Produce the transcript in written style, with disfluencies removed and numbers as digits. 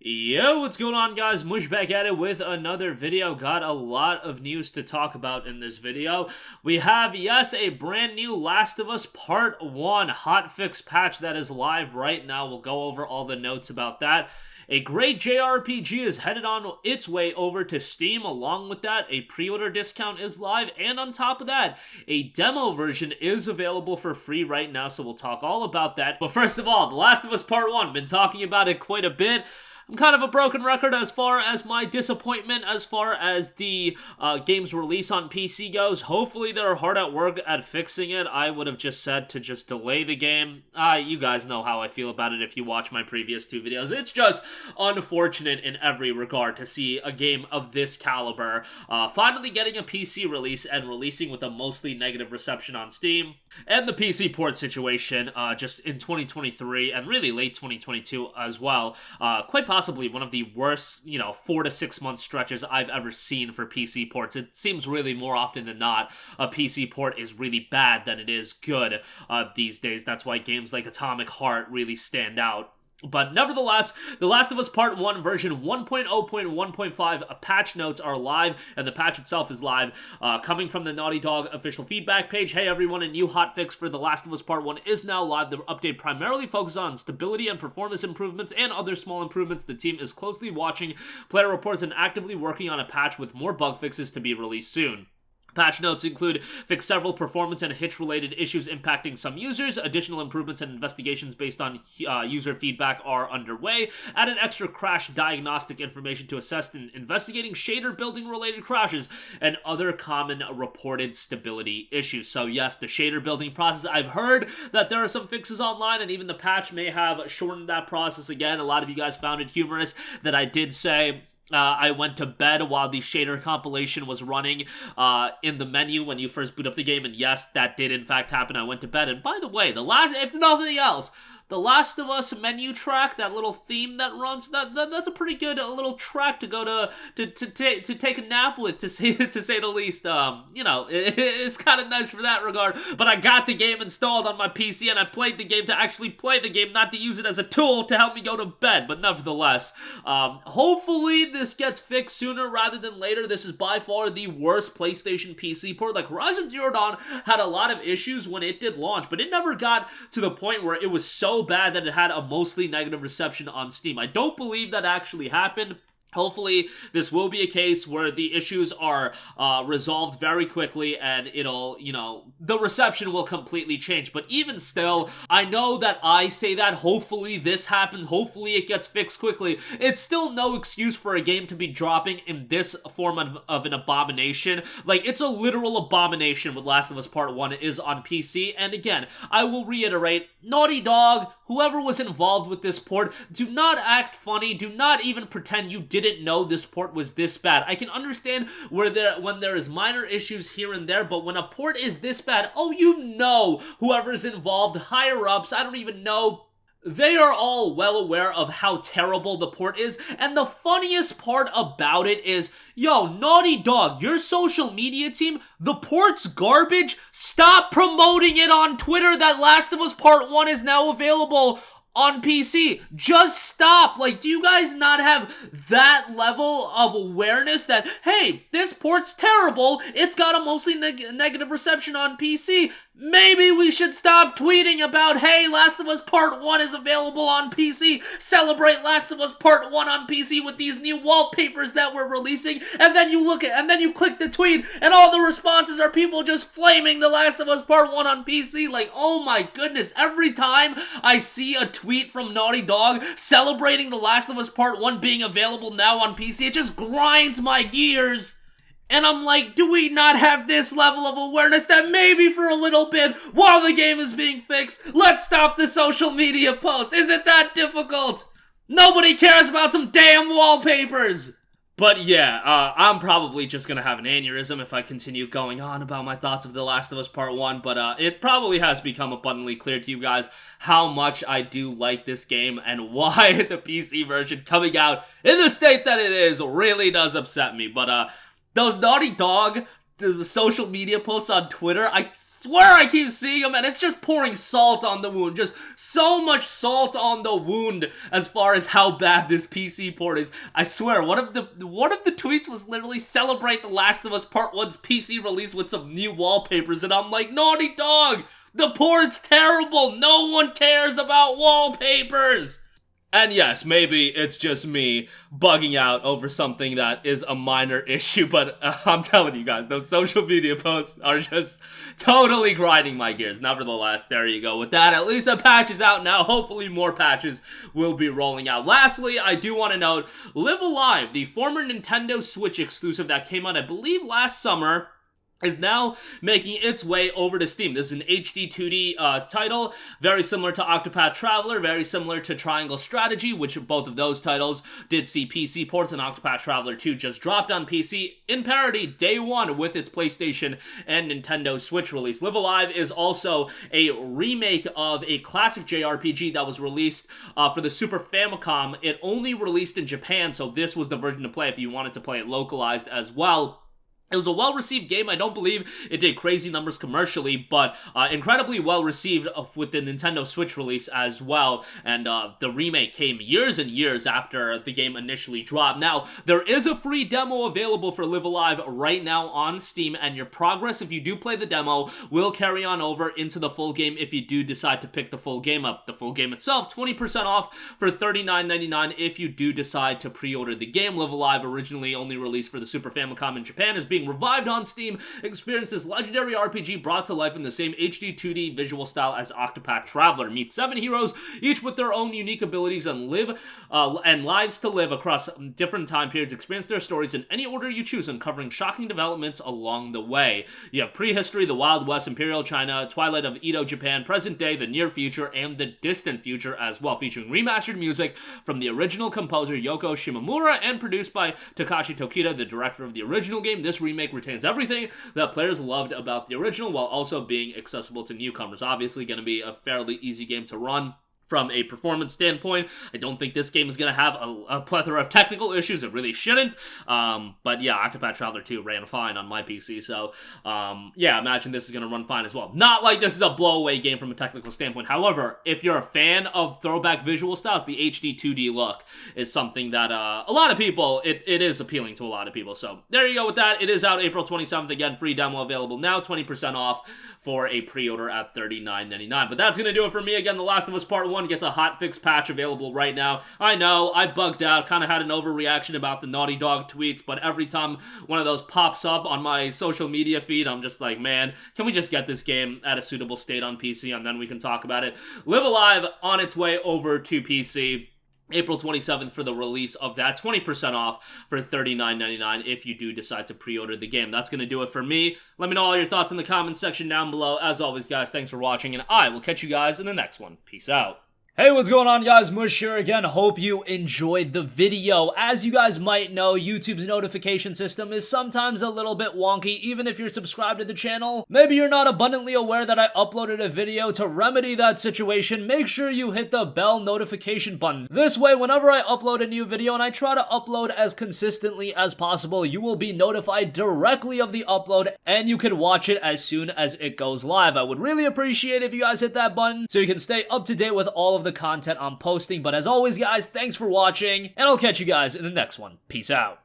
Yo, what's going on, guys? Mush back at it with another video. Got a lot of news to talk about in this video. We have, yes, a brand new Last of Us Part 1 hotfix patch that is live right now. We'll go over all the notes about that. A great JRPG is headed on its way over to Steam. Along with that, a pre-order discount is live, and on top of that, a demo version is available for free right now, so we'll talk all about that. But first of all, The Last of Us Part 1, been talking about it quite a bit. I'm kind of a broken record as far as my disappointment as far as the game's release on PC goes. Hopefully they're hard at work at fixing it. I would have just said to just delay the game. You guys know how I feel about it if you watch my previous two videos. It's just unfortunate in every regard to see a game of this caliber finally getting a PC release and releasing with a mostly negative reception on Steam. And the PC port situation just in 2023 and really late 2022 as well. Quite possibly one of the worst, 4 to 6 month stretches I've ever seen for PC ports. It seems really more often than not a PC port is really bad than it is good these days. That's why games like Atomic Heart really stand out. But nevertheless, The Last of Us Part 1 version 1.0.1.5 patch notes are live, and the patch itself is live, coming from the Naughty Dog official feedback page. Hey everyone, a new hotfix for The Last of Us Part 1 is now live. The update primarily focuses on stability and performance improvements and other small improvements. The team is closely watching player reports and actively working on a patch with more bug fixes to be released soon. Patch notes include fix several performance and hitch-related issues impacting some users. Additional improvements and investigations based on user feedback are underway. Added extra crash diagnostic information to assess and investigating shader building-related crashes and other common reported stability issues. So yes, the shader building process, I've heard that there are some fixes online, and even the patch may have shortened that process again. A lot of you guys found it humorous that I did say I went to bed while the shader compilation was running in the menu when you first boot up the game, and yes, that did in fact happen. I went to bed, and by the way, if nothing else, The Last of Us menu track, that little theme that runs, that's a pretty good little track to go to take a nap with, to say the least. It's kind of nice for that regard. But I got the game installed on my PC, and I played the game to actually play the game, not to use it as a tool to help me go to bed. But nevertheless, hopefully this gets fixed sooner rather than later. This is by far the worst PlayStation PC port. Like, Horizon Zero Dawn had a lot of issues when it did launch, but it never got to the point where it was so bad that it had a mostly negative reception on Steam. I don't believe that actually happened. Hopefully, this will be a case where the issues are resolved very quickly and it'll, the reception will completely change. But even still, I know that I say that, hopefully this happens, hopefully it gets fixed quickly. It's still no excuse for a game to be dropping in this form of an abomination. Like, it's a literal abomination what Last of Us Part 1 is on PC. And again, I will reiterate, Naughty Dog, whoever was involved with this port, do not act funny, do not even pretend you didn't know this port was this bad. I can understand when there is minor issues here and there, but when a port is this bad, whoever's involved, higher ups, I don't even know, they are all well aware of how terrible the port is. And the funniest part about it is, Naughty Dog, your social media team, the port's garbage. Stop promoting it on Twitter that Last of Us Part 1 is now available on PC. Just stop. Like, do you guys not have that level of awareness that, hey, this port's terrible, it's got a mostly negative reception on PC? Maybe we should stop tweeting about, hey, Last of Us Part 1 is available on PC. Celebrate Last of Us Part 1 on PC with these new wallpapers that we're releasing. And then you click the tweet, and all the responses are people just flaming The Last of Us Part 1 on PC. Like, oh my goodness, every time I see a tweet from Naughty Dog celebrating The Last of Us Part 1 being available now on PC, it just grinds my gears. And I'm like, do we not have this level of awareness that maybe for a little bit, while the game is being fixed, let's stop the social media posts? Is it that difficult? Nobody cares about some damn wallpapers! But yeah, I'm probably just gonna have an aneurysm if I continue going on about my thoughts of The Last of Us Part 1, but it probably has become abundantly clear to you guys how much I do like this game and why the PC version coming out in the state that it is really does upset me. But those Naughty Dog the social media posts on Twitter, I swear I keep seeing them, and it's just pouring salt on the wound. Just so much salt on the wound as far as how bad this PC port is. I swear, one of the tweets was literally celebrate The Last of Us Part 1's PC release with some new wallpapers, and I'm like, Naughty Dog, the port's terrible. No one cares about wallpapers. And yes, maybe it's just me bugging out over something that is a minor issue, but I'm telling you guys, those social media posts are just totally grinding my gears. Nevertheless, there you go. With that, at least a patch is out now. Hopefully more patches will be rolling out. Lastly, I do want to note, Live Alive, the former Nintendo Switch exclusive that came out, I believe, last summer, is now making its way over to Steam. This is an HD 2D title, very similar to Octopath Traveler, very similar to Triangle Strategy, which both of those titles did see PC ports, and Octopath Traveler 2 just dropped on PC in parity day one with its PlayStation and Nintendo Switch release. Live Alive is also a remake of a classic JRPG that was released for the Super Famicom. It only released in Japan, so this was the version to play if you wanted to play it localized as well. It was a well-received game. I don't believe it did crazy numbers commercially, but incredibly well-received with the Nintendo Switch release as well, and the remake came years and years after the game initially dropped. Now, there is a free demo available for Live Alive right now on Steam, and your progress, if you do play the demo, will carry on over into the full game if you do decide to pick the full game up. The full game itself, 20% off for $39.99 if you do decide to pre-order the game. Live Alive, originally only released for the Super Famicom in Japan, is being revived on Steam. Experience this legendary RPG brought to life in the same HD 2D visual style as Octopath Traveler. Meet 7 heroes, each with their own unique abilities and lives to live across different time periods. Experience their stories in any order you choose, uncovering shocking developments along the way. You have prehistory, the Wild West, Imperial China, Twilight of Edo, Japan, present day, the near future, and the distant future as well, featuring remastered music from the original composer Yoko Shimomura and produced by Takashi Tokita, the director of the original game. This remake retains everything that players loved about the original while also being accessible to newcomers. Obviously going to be a fairly easy game to run. From a performance standpoint, I don't think this game is going to have a plethora of technical issues. It really shouldn't. But yeah, Octopath Traveler 2 ran fine on my PC. So yeah, imagine this is going to run fine as well. Not like this is a blow-away game from a technical standpoint. However, if you're a fan of throwback visual styles, the HD 2D look is something that a lot of people, it is appealing to a lot of people. So there you go with that. It is out April 27th. Again, free demo available now, 20% off for a pre-order at $39.99. But that's going to do it for me. Again, The Last of Us Part 1 gets a hotfix patch available right now. I know, I bugged out, kind of had an overreaction about the Naughty Dog tweets, but every time one of those pops up on my social media feed, I'm just like, man, can we just get this game at a suitable state on PC, and then we can talk about it. Live Alive on its way over to PC. April 27th for the release of that, 20% off for $39.99 if you do decide to pre-order the game. That's going to do it for me. Let me know all your thoughts in the comments section down below. As always, guys, thanks for watching, and I will catch you guys in the next one. Peace out. Hey, what's going on, guys? Mush here again. Hope you enjoyed the video. As you guys might know, YouTube's notification system is sometimes a little bit wonky, even if you're subscribed to the channel. Maybe you're not abundantly aware that I uploaded a video. To remedy that situation, make sure you hit the bell notification button. This way, whenever I upload a new video, and I try to upload as consistently as possible, you will be notified directly of the upload, and you can watch it as soon as it goes live. I would really appreciate if you guys hit that button so you can stay up to date with all of the content I'm posting. But as always, guys, thanks for watching, and I'll catch you guys in the next one. Peace out.